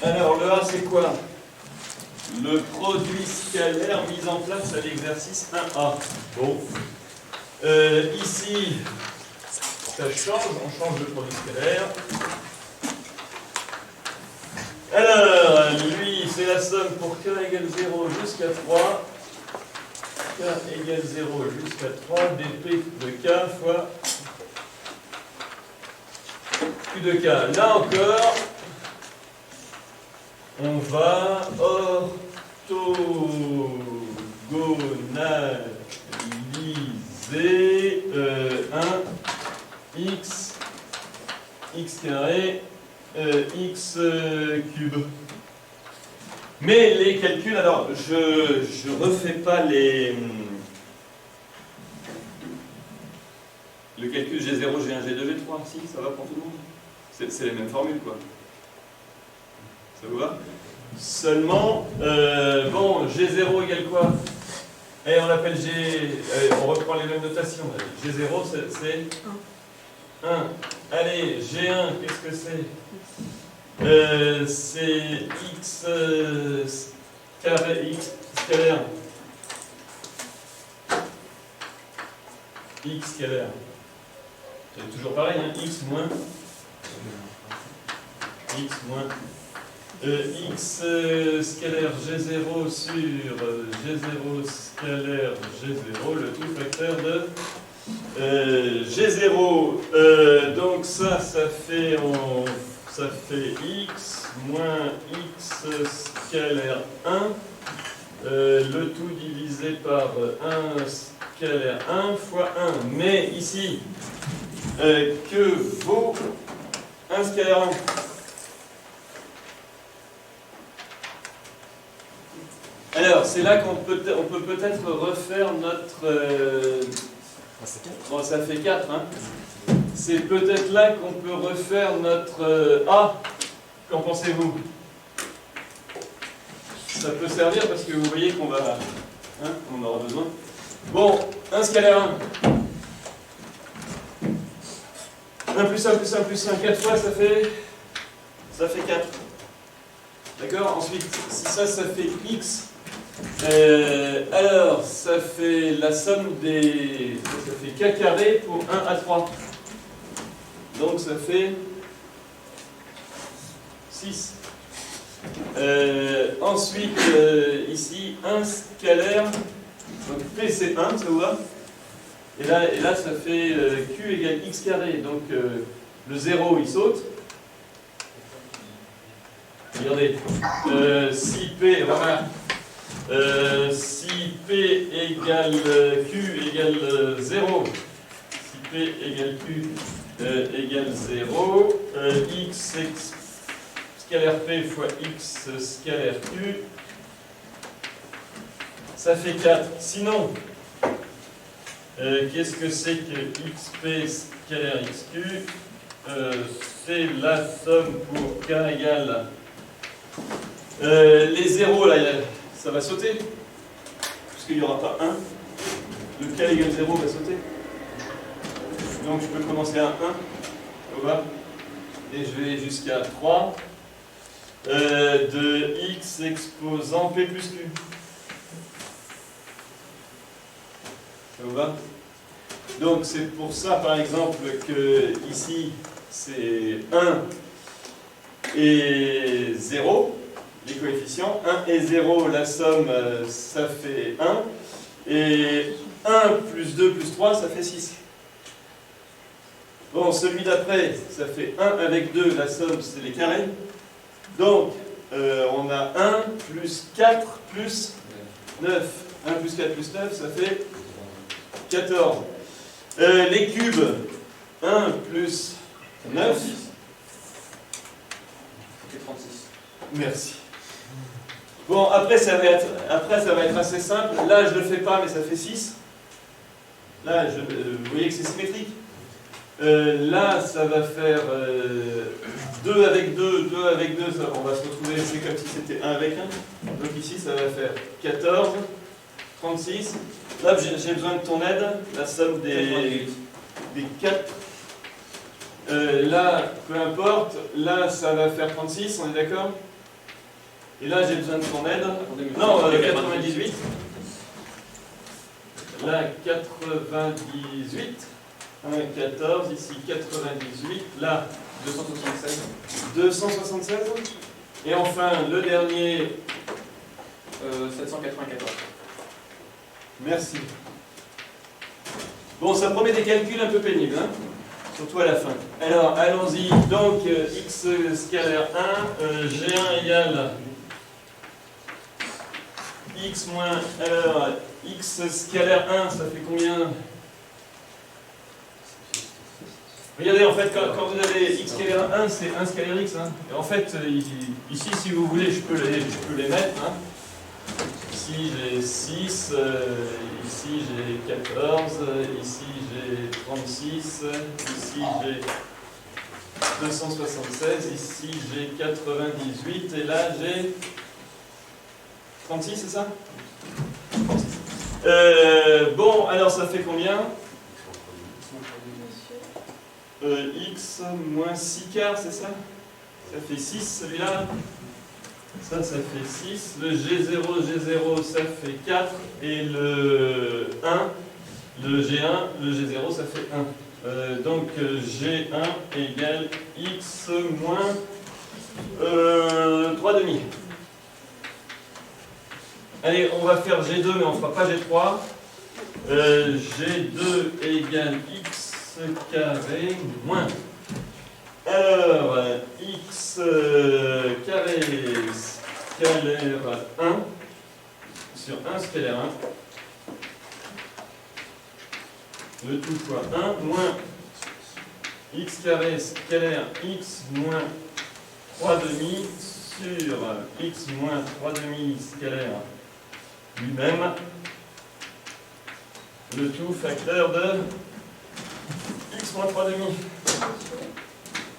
Alors, le A, c'est quoi? Le produit scalaire mis en place à l'exercice 1A. Bon. Ici, ça change, on change le produit scalaire. Alors, lui, c'est la somme pour k égale 0 jusqu'à 3. K égale 0 jusqu'à 3, dp de k fois q de k. Là encore, on va orthogonaliser 1 x carré x cube. Mais les calculs, alors je refais pas le calcul G0, G1, G2, G3, si, ça va pour tout le monde. C'est les mêmes formules, quoi. Ça vous va? Seulement, bon, G0 égale quoi? Et on l'appelle G... on reprend les mêmes notations. G0, c'est 1. Allez, G1, qu'est-ce que c'est? C'est x carré, x scalaire. X scalaire. C'est toujours pareil, hein? X moins x scalaire G0 sur G0 scalaire G0, le tout facteur de G0. Donc ça fait x moins x scalaire 1, le tout divisé par 1 scalaire 1 fois 1. Mais ici, que vaut 1 scalaire 1? Alors, c'est là qu'on peut peut-être refaire notre... bon, ça fait 4, hein. C'est peut-être là qu'on peut refaire notre A. Qu'en pensez-vous? Ça peut servir parce que vous voyez qu'on va... Hein, on aura besoin. Bon, 1 scalaire 1. 1 plus 1 plus 1 plus 1, 4 fois, ça fait 4. D'accord? Ensuite, si ça fait x... alors, ça fait la somme des... Ça fait k carré pour 1 à 3. Donc, ça fait 6. Ensuite, ici, 1 scalaire. Donc, P, c'est 1, ça vous va? Et là, ça fait Q égale x carré. Donc, le 0, il saute. Regardez. Si P, voilà. Si P égale Q égale 0, si P égale Q égale 0, x scalaire P fois x scalaire Q, ça fait 4. Sinon, qu'est-ce que c'est que xp scalaire xq? C'est la somme pour k égale... les zéros, là, ça va sauter, puisqu'il n'y aura pas 1. Le k égale 0 va sauter. Donc je peux commencer à 1, au bas, et je vais jusqu'à 3 de x exposant p plus q. Ça vous va? Donc c'est pour ça, par exemple, que ici, c'est 1 et 0. Les coefficients, 1 et 0, la somme, ça fait 1, et 1 plus 2 plus 3, ça fait 6. Bon, celui d'après, ça fait 1 avec 2, la somme, c'est les carrés. Donc, on a 1 plus 4 plus 9. 1 plus 4 plus 9, ça fait 14. Les cubes, 1 plus 9. Ça fait 36. Merci. Bon, après ça va être assez simple. Là, je ne le fais pas, mais ça fait 6. Là, vous voyez que c'est symétrique. Là, ça va faire 2 avec 2, 2 avec 2, on va se retrouver, c'est comme si c'était 1 avec 1. Donc ici, ça va faire 14, 36. Là, j'ai besoin de ton aide. La somme des 4 Là, peu importe. Là, ça va faire 36, on est d'accord? Et là, j'ai besoin de ton aide. Non, 98. Là, 98. 14, ici 98. Là, 276. 276. Et enfin, le dernier. 794. Merci. Bon, ça promet des calculs un peu pénibles, hein, surtout à la fin. Alors, allons-y. Donc, x scalaire 1, g1 égale x moins... Alors, x scalaire 1, ça fait combien? Regardez, en fait, quand vous avez x scalaire 1, c'est 1 scalaire x. Hein. Et en fait, ici, si vous voulez, je peux les mettre. Hein. Ici, j'ai 6, ici, j'ai 14, ici, j'ai 36, ici, j'ai 276, ici, j'ai 98, et là, j'ai 36, c'est ça? Bon, alors, ça fait combien? X moins 6 quarts, c'est ça? Ça fait 6, celui-là. Ça fait 6. Le G0, ça fait 4. Et le 1, le G1, le G0, ça fait 1. Donc G1 égale X moins 3 demi. Allez, on va faire G2, mais on ne fera pas G3. G2 égale X carré moins. Alors, x carré scalaire 1 sur 1 scalaire 1. Le tout fois 1 moins x carré scalaire x moins 3 demi sur x moins 3 demi scalaire lui-même. Le tout facteur de x moins 3 demi.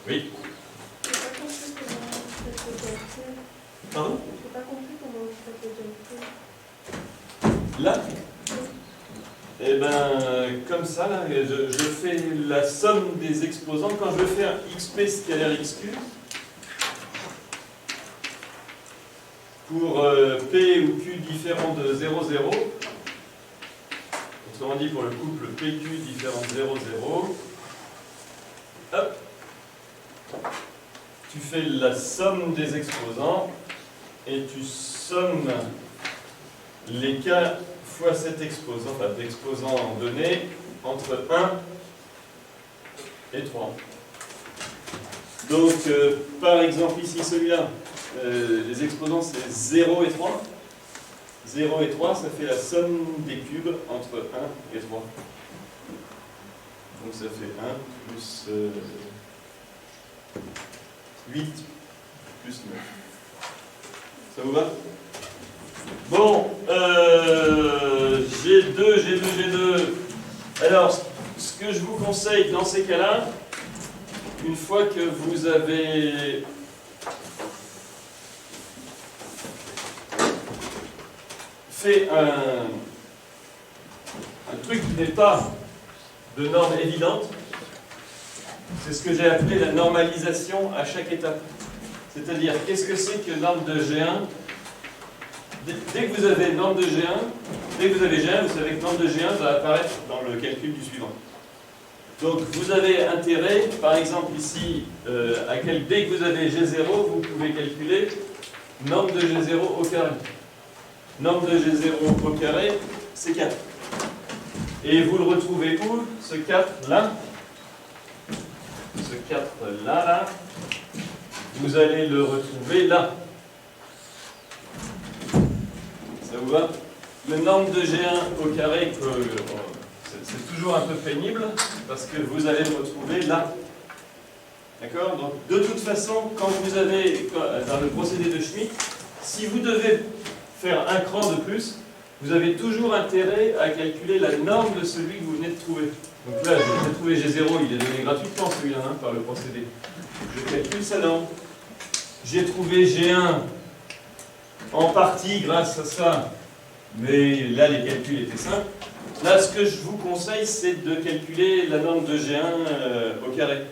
Oui. Pardon? Je n'ai pas compris comment vous faites le calcul. Là? Eh bien, comme ça, là, je fais la somme des exposants. Quand je veux faire xp scalaire xq, pour p ou q différent de 0, 0, autrement dit pour le couple pq différent de 0, 0, hop, tu fais la somme des exposants et tu sommes les cas fois cet exposant, enfin d'exposants donnés, entre 1 et 3. Donc, par exemple, ici, celui-là, les exposants, c'est 0 et 3. 0 et 3, ça fait la somme des cubes entre 1 et 3. Donc, ça fait 1 plus 8 plus 9. Ça vous va? Bon, G2, G2, G2. Alors, ce que je vous conseille dans ces cas-là, une fois que vous avez fait un truc qui n'est pas de norme évidente, c'est ce que j'ai appelé la normalisation à chaque étape. C'est-à-dire, qu'est-ce que c'est que norme de G1? Dès que vous avez norme de G1, dès que vous avez G1, vous savez que norme de G1 va apparaître dans le calcul du suivant. Donc, vous avez intérêt, par exemple ici, dès que vous avez G0, vous pouvez calculer norme de G0 au carré. Norme de G0 au carré, c'est 4. Et vous le retrouvez où, ce 4 là? Ce 4 là, là, vous allez le retrouver là. Ça vous va? Le norme de G1 au carré, c'est toujours un peu pénible, parce que vous allez le retrouver là. D'accord? Donc, de toute façon, quand vous avez, dans le procédé de Schmitt, si vous devez faire un cran de plus, vous avez toujours intérêt à calculer la norme de celui que vous venez de trouver. Donc là, j'ai trouvé G0, il est donné gratuitement celui-là, hein, par le procédé. Je calcule sa norme. J'ai trouvé G1 en partie grâce à ça, mais là les calculs étaient simples. Là, ce que je vous conseille, c'est de calculer la norme de G1 au carré.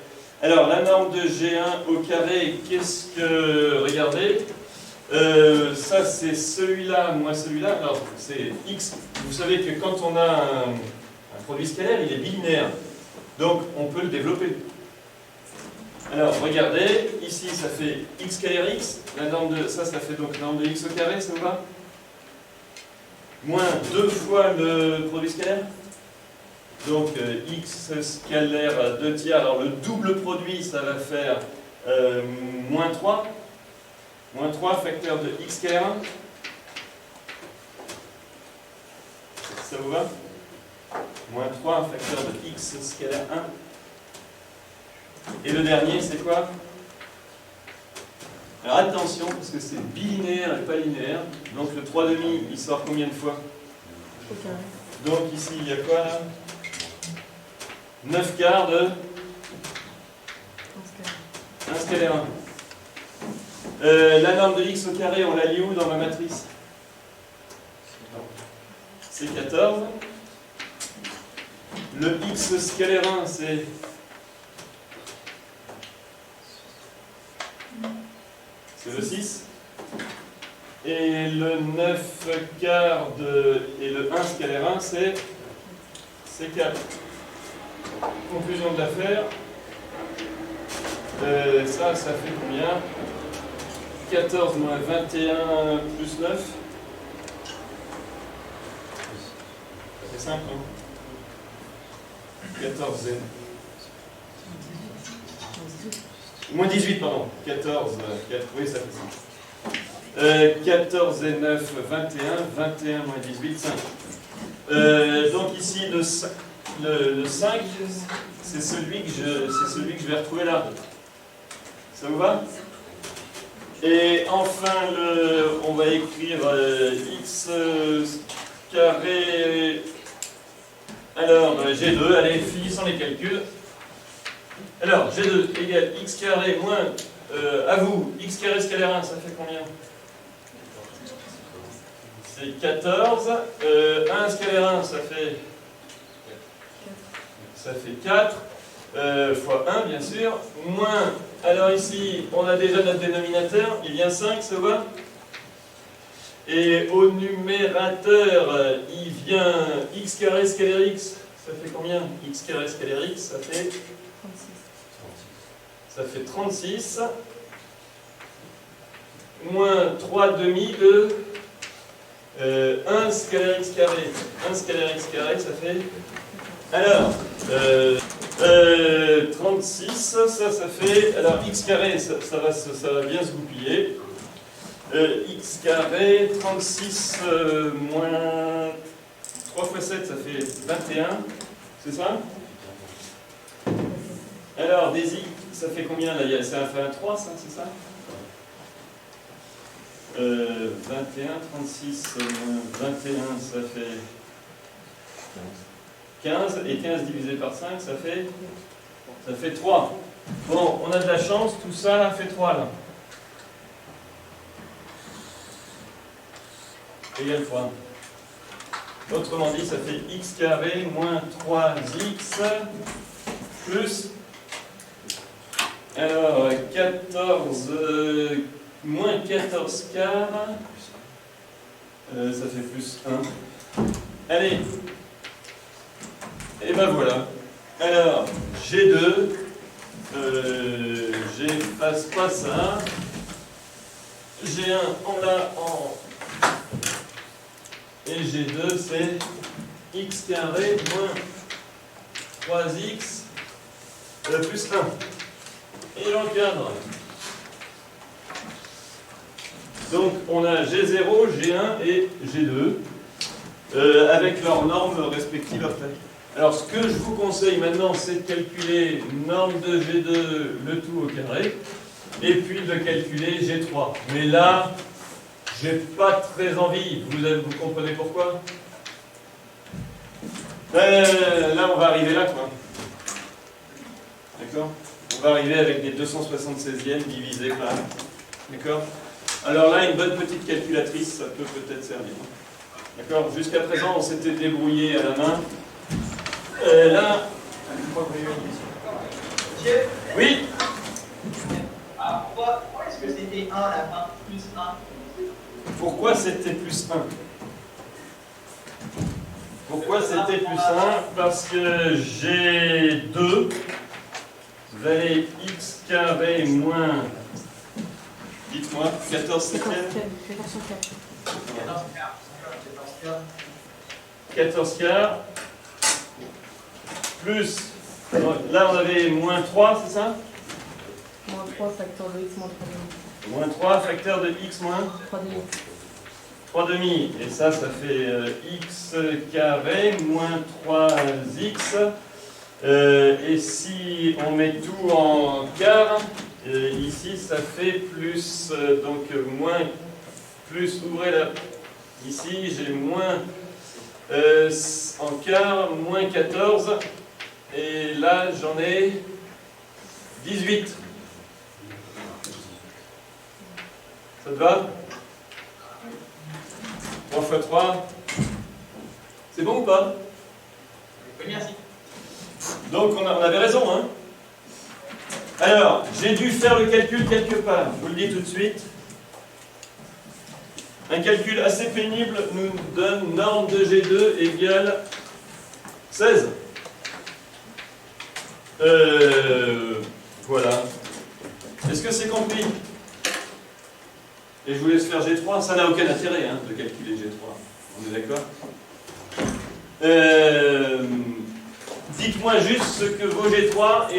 Alors, la norme de G1 au carré, qu'est-ce que... Regardez, ça c'est celui-là, moins celui-là. Alors, c'est x. Vous savez que quand on a un produit scalaire, il est binaire. Donc, on peut le développer. Alors, regardez, ici, ça fait x scalaire x. La norme de... Ça fait donc la norme de x au carré, ça vous va? Moins 2 fois le produit scalaire. Donc, x scalaire 2 tiers. Alors, le double produit, ça va faire moins 3. Moins 3 facteur de x scalaire 1. Ça vous va? Moins 3 facteur de x scalaire 1. Et le dernier, c'est quoi? Alors attention, parce que c'est bilinéaire et pas linéaire. Donc le 3,5, il sort combien de fois? Donc ici, il y a quoi là? 9 quarts de 1 scalaire 1. La norme de x au carré, on la lit où dans ma matrice? C'est 14. Le x scalaire 1, c'est... C'est le 6. Et le 9 quarts et le 1 scalaire 1, c'est 4. Conclusion de l'affaire. Ça fait combien? 14 moins 21 plus 9. Ça fait 5, non? 14 et... Moins 18, pardon. 14, 4, oui, ça fait 5. 14 et 9, 21. 21 moins 18, 5. Donc ici, le 5, c'est celui que je vais retrouver là. Ça vous va? Et enfin, on va écrire x carré... Alors, G2, allez, finissons les calculs. Alors, G2 égale x carré moins, à vous, x carré scalaire 1, ça fait combien? C'est 14. 1 scalaire 1, ça fait 4. Fois 1, bien sûr. Moins, alors ici, on a déjà notre dénominateur, il vient 5, ça va? Et au numérateur, il vient x carré scalaire x, ça fait combien? X carré scalaire x, ça fait 36. Moins 3 demi de 1 scalaire x carré. 1 scalaire x carré, ça fait... Alors, 36, ça fait... Alors, x carré, ça va bien se goupiller. X carré, 36 moins 3 fois 7, ça fait 21. C'est ça? Alors, des x, ça fait combien là? Ça fait un 3, ça, c'est ça? 21, 36 moins 21, ça fait 15. Et 15 divisé par 5, ça fait 3. Bon, on a de la chance, tout ça là fait 3 là. Égal fois 1. Autrement dit, ça fait x carré moins 3x plus... Alors, 14... moins 14 quarts... ça fait plus 1. Allez. Et ben voilà. Alors, G2... j'efface pas ça. G1, on l'a en... Et G2, c'est x carré moins 3x plus 1. Et j'encadre. Donc, on a G0, G1 et G2 avec leurs normes respectives après. Alors, ce que je vous conseille maintenant, c'est de calculer norme de G2, le tout au carré, et puis de calculer G3. Mais là, j'ai pas très envie. Vous comprenez pourquoi? Là, on va arriver là, quoi. D'accord? On va arriver avec des 276e divisés par... D'accord? Alors là, une bonne petite calculatrice, ça peut peut-être servir. D'accord? Jusqu'à présent, on s'était débrouillé à la main. Là... Monsieur, Oui. pourquoi est-ce que c'était 1 à la fin? Plus 1. Pourquoi c'était plus 1? Pourquoi c'était plus 1? Parce que j'ai 2. Vous avez x carré moins, dites-moi, 14 septième, 14 quarts, plus, là on avait moins 3, c'est ça? Moins 3 facteur de x moins 3 demi. Moins 3 facteur de x moins 3 demi. 3 demi, et ça fait x carré moins 3x. Et si on met tout en quart, ici ça fait plus, donc moins, plus, ouvrez là, ici j'ai moins en quart, moins 14, et là j'en ai 18. Ça te va? 3 fois 3, c'est bon ou pas? Merci. Donc on avait raison, hein? Alors, j'ai dû faire le calcul quelque part, je vous le dis tout de suite. Un calcul assez pénible nous donne norme de G2 égale 16. Voilà. Est-ce que c'est compris? Et je vous laisse faire G3, ça n'a aucun intérêt hein, de calculer G3. On est d'accord? Dites-moi juste ce que vaut G3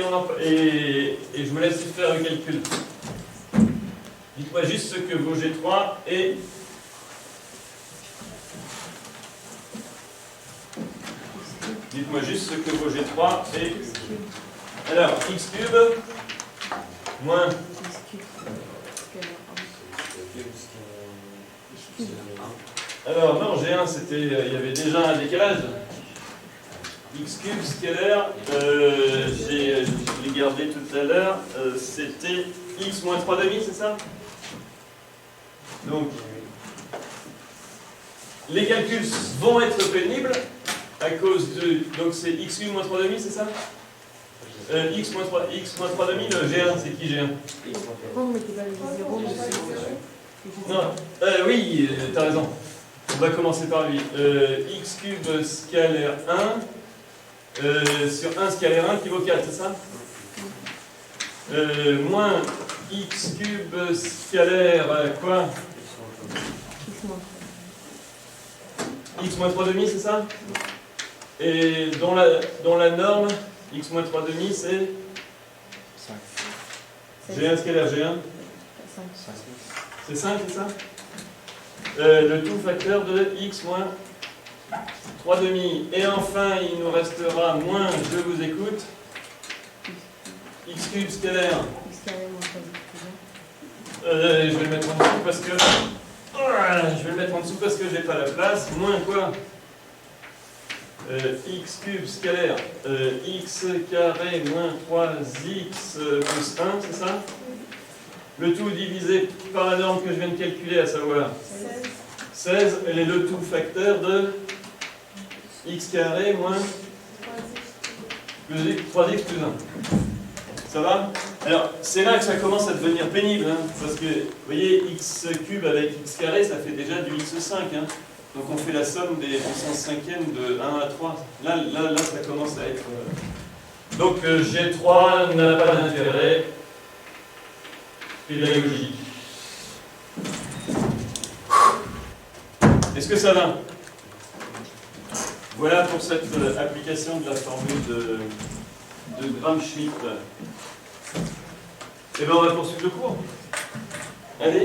et je vous laisse faire le calcul. Dites-moi juste ce que vaut G3 et... Dites-moi juste ce que vaut G3 et... Alors, x cube moins... Alors non, G1 c'était... Il y avait déjà un décalage. X cube scalaire, je l'ai gardé tout à l'heure, c'était x moins 3 demi, c'est ça? Donc, les calculs vont être pénibles à cause de... Donc c'est x cube moins 3 demi, c'est ça? X moins 3 demi, le G1, c'est qui G1? Pourquoi vous mettez pas le 0 Non, oui, t'as raison. On va commencer par lui. X cube scalaire 1. Sur 1 scalaire 1 qui vaut 4, c'est ça? Moins x cube scalaire quoi? X moins 3 demi, c'est ça? Et dans la norme, x moins 3 demi, c'est? G1 scalaire G1? C'est 5, c'est ça? Le tout facteur de x moins 3 demi. Et enfin, il nous restera moins, je vous écoute, x cube scalaire. Je vais le mettre en dessous parce que... je vais le mettre en dessous parce que j'ai pas la place. Moins quoi? X cube scalaire. X carré moins 3x plus 1, c'est ça? Le tout divisé par la norme que je viens de calculer, à savoir 16, elle est le tout facteur de x carré moins 3x plus 1. Ça va? Alors, c'est là que ça commence à devenir pénible, hein, parce que, vous voyez, x cube avec x carré, ça fait déjà du x5. Hein. Donc on fait la somme des puissances cinquièmes de 1 à 3. Là ça commence à être... Donc G3 n'a pas d'intérêt pédagogique. Est-ce que ça va? Voilà pour cette application de la formule de Gram-Schmidt. Et bien on va poursuivre le cours. Allez.